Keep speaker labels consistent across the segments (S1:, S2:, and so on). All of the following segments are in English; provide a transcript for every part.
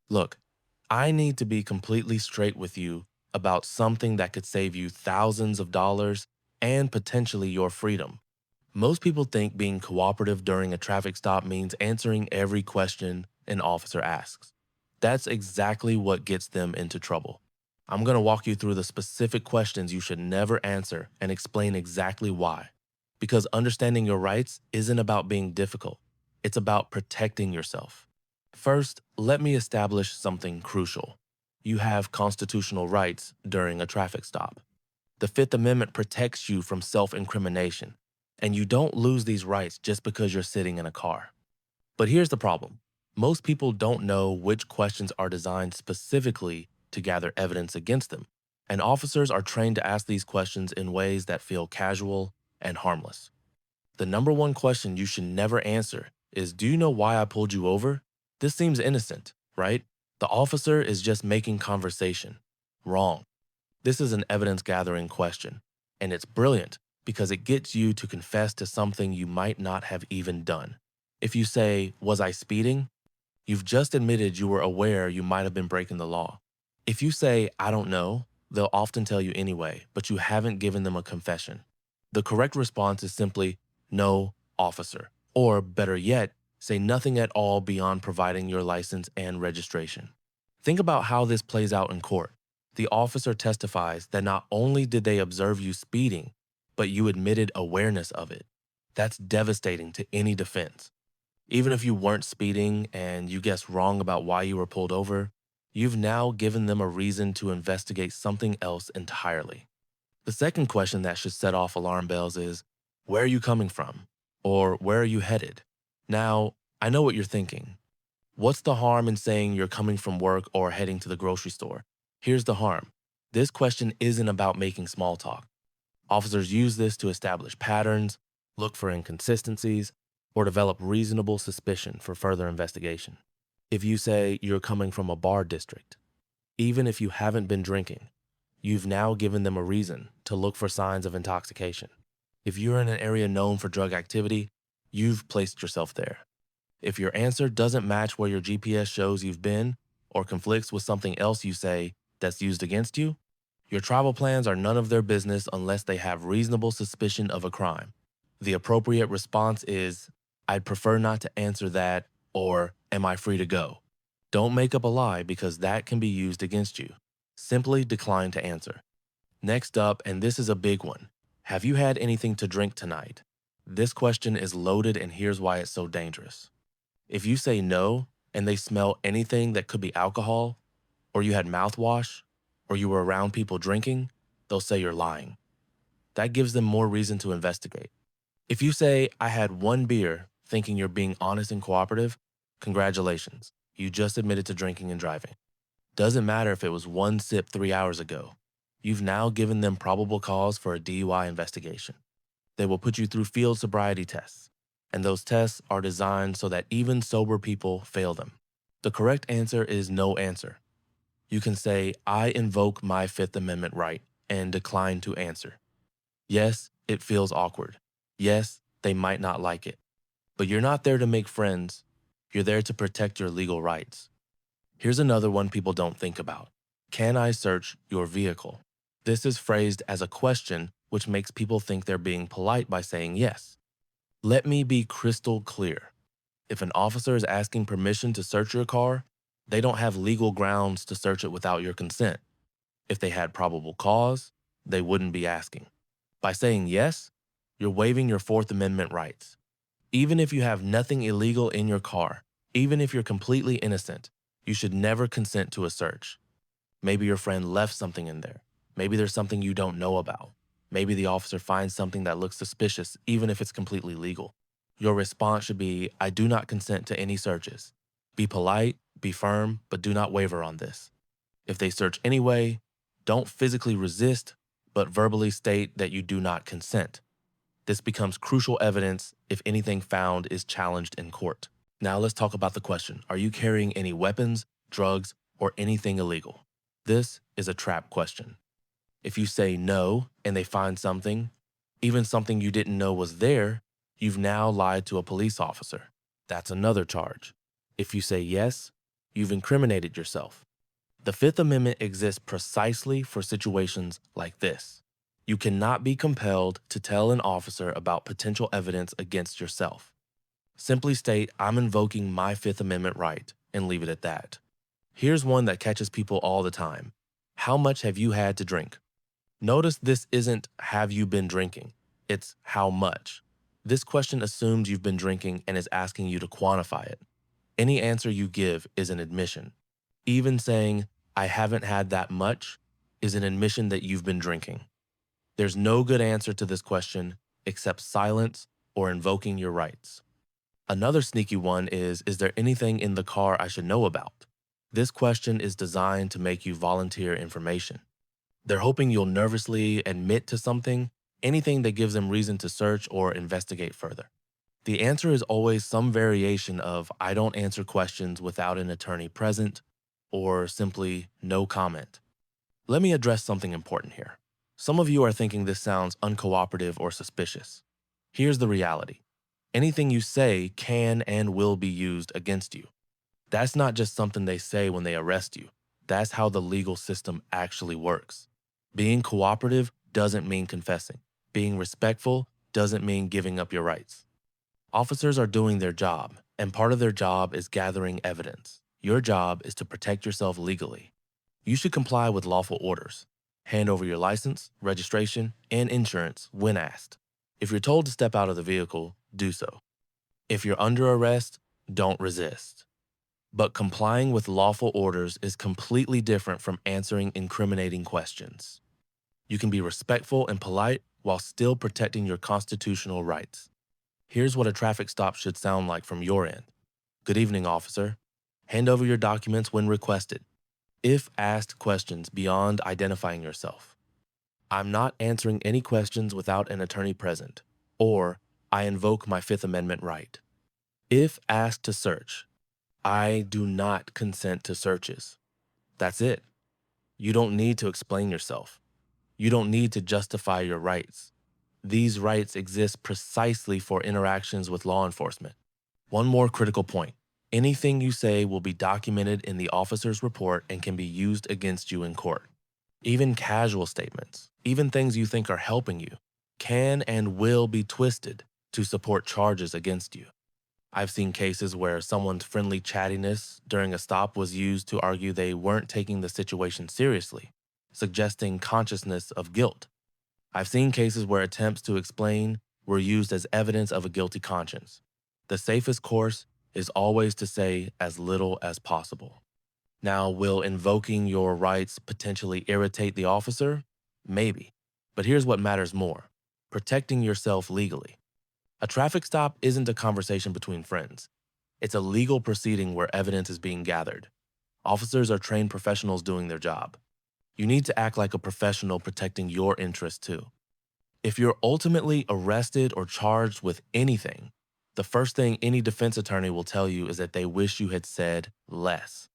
S1: Look, I need to be completely straight with you about something that could save you thousands of dollars and potentially your freedom. Most people think being cooperative during a traffic stop means answering every question an officer asks. That's exactly what gets them into trouble. I'm going to walk you through the specific questions you should never answer and explain exactly why. Because understanding your rights isn't about being difficult, it's about protecting yourself. First, let me establish something crucial. You have constitutional rights during a traffic stop. The Fifth Amendment protects you from self incrimination, and you don't lose these rights just because you're sitting in a car. But here's the problem: most people don't know which questions are designed specifically to gather evidence against them, and officers are trained to ask these questions in ways that feel casual and harmless. The number one question you should never answer is, "Do you know why I pulled you over?" This seems innocent, right? The officer is just making conversation. Wrong. This is an evidence gathering question, and it's brilliant because it gets you to confess to something you might not have even done. If you say, "Was I speeding?" you've just admitted you were aware you might have been breaking the law. If you say, "I don't know," they'll often tell you anyway, but you haven't given them a confession. The correct response is simply, "No, officer." Or better yet, say nothing at all beyond providing your license and registration. Think about how this plays out in court. The officer testifies that not only did they observe you speeding, but you admitted awareness of it. That's devastating to any defense. Even if you weren't speeding and you guessed wrong about why you were pulled over, you've now given them a reason to investigate something else entirely. The second question that should set off alarm bells is, where are you coming from? Or where are you headed? Now, I know what you're thinking. What's the harm in saying you're coming from work or heading to the grocery store? Here's the harm. This question isn't about making small talk. Officers use this to establish patterns, look for inconsistencies, or develop reasonable suspicion for further investigation. If you say you're coming from a bar district, even if you haven't been drinking, you've now given them a reason to look for signs of intoxication. If you're in an area known for drug activity, you've placed yourself there. If your answer doesn't match where your GPS shows you've been or conflicts with something else you say that's used against you, your travel plans are none of their business unless they have reasonable suspicion of a crime. The appropriate response is, "I'd prefer not to answer that," or "Am I free to go?" Don't make up a lie because that can be used against you. Simply decline to answer. Next up, and this is a big one, have you had anything to drink tonight? This question is loaded, and here's why it's so dangerous. If you say no and they smell anything that could be alcohol, or you had mouthwash, or you were around people drinking, they'll say you're lying. That gives them more reason to investigate. If you say, "I had one beer," thinking you're being honest and cooperative, congratulations, you just admitted to drinking and driving. Doesn't matter if it was one sip 3 hours ago. You've now given them probable cause for a DUI investigation. They will put you through field sobriety tests, and those tests are designed so that even sober people fail them. The correct answer is no answer. You can say, "I invoke my Fifth Amendment right," and decline to answer. Yes, it feels awkward. Yes, they might not like it. But you're not there to make friends. You're there to protect your legal rights. Here's another one people don't think about. Can I search your vehicle? This is phrased as a question, which makes people think they're being polite by saying yes. Let me be crystal clear. If an officer is asking permission to search your car, they don't have legal grounds to search it without your consent. If they had probable cause, they wouldn't be asking. By saying yes, you're waiving your Fourth Amendment rights. Even if you have nothing illegal in your car, even if you're completely innocent, you should never consent to a search. Maybe your friend left something in there. Maybe there's something you don't know about. Maybe the officer finds something that looks suspicious, even if it's completely legal. Your response should be, "I do not consent to any searches." Be polite, be firm, but do not waver on this. If they search anyway, don't physically resist, but verbally state that you do not consent. This becomes crucial evidence if anything found is challenged in court. Now let's talk about the question, are you carrying any weapons, drugs, or anything illegal? This is a trap question. If you say no and they find something, even something you didn't know was there, you've now lied to a police officer. That's another charge. If you say yes, You've incriminated yourself. The Fifth Amendment exists precisely for situations like this. You cannot be compelled to tell an officer about potential evidence against yourself. Simply state, I'm invoking my Fifth Amendment right, and leave it at that. Here's one that catches people all the time. How much have you had to drink? Notice this isn't have you been drinking, it's how much. This question assumes you've been drinking and is asking you to quantify it. Any answer you give is an admission. Even saying, I haven't had that much, is an admission that you've been drinking. There's no good answer to this question except silence or invoking your rights. Another sneaky one is there anything in the car I should know about? This question is designed to make you volunteer information. They're hoping you'll nervously admit to something, anything that gives them reason to search or investigate further. The answer is always some variation of I don't answer questions without an attorney present, or simply no comment. Let me address something important here. Some of you are thinking this sounds uncooperative or suspicious. Here's the reality. Anything you say can and will be used against you. That's not just something they say when they arrest you. That's how the legal system actually works. Being cooperative doesn't mean confessing. Being respectful doesn't mean giving up your rights. Officers are doing their job, and part of their job is gathering evidence. Your job is to protect yourself legally. You should comply with lawful orders. Hand over your license, registration, and insurance when asked. If you're told to step out of the vehicle, do so. If you're under arrest, don't resist. But complying with lawful orders is completely different from answering incriminating questions. You can be respectful and polite while still protecting your constitutional rights. Here's what a traffic stop should sound like from your end. Good evening, officer. Hand over your documents when requested. If asked questions beyond identifying yourself. I'm not answering any questions without an attorney present, or I invoke my Fifth Amendment right. If asked to search, I do not consent to searches. That's it. You don't need to explain yourself. You don't need to justify your rights. These rights exist precisely for interactions with law enforcement. One more critical point. Anything you say will be documented in the officer's report and can be used against you in court. Even casual statements, even things you think are helping you, can and will be twisted to support charges against you. I've seen cases where someone's friendly chattiness during a stop was used to argue they weren't taking the situation seriously, suggesting consciousness of guilt. I've seen cases where attempts to explain were used as evidence of a guilty conscience. The safest course is always to say as little as possible. Now, will invoking your rights potentially irritate the officer? Maybe. But here's what matters more: protecting yourself legally. A traffic stop isn't a conversation between friends. It's a legal proceeding where evidence is being gathered. Officers are trained professionals doing their job. You need to act like a professional protecting your interests too. If you're ultimately arrested or charged with anything, the first thing any defense attorney will tell you is that they wish you had said less.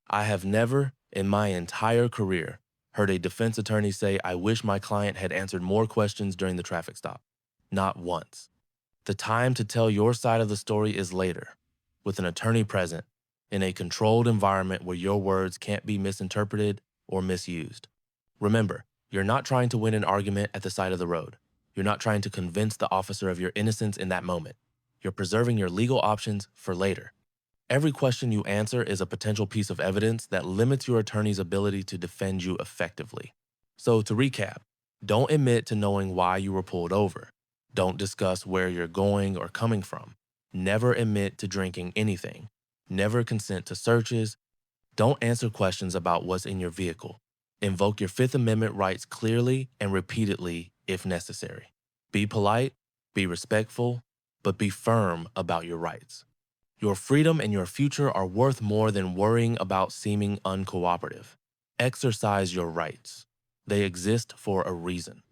S1: I have never, in my entire career, heard a defense attorney say, I wish my client had answered more questions during the traffic stop. Not once. The time to tell your side of the story is later, with an attorney present, in a controlled environment where your words can't be misinterpreted or misused. Remember, you're not trying to win an argument at the side of the road. You're not trying to convince the officer of your innocence in that moment. You're preserving your legal options for later. Every question you answer is a potential piece of evidence that limits your attorney's ability to defend you effectively. So to recap, don't admit to knowing why you were pulled over. Don't discuss where you're going or coming from. Never admit to drinking anything. Never consent to searches. Don't answer questions about what's in your vehicle. Invoke your Fifth Amendment rights clearly and repeatedly if necessary. Be polite, be respectful, but be firm about your rights. Your freedom and your future are worth more than worrying about seeming uncooperative. Exercise your rights. They exist for a reason.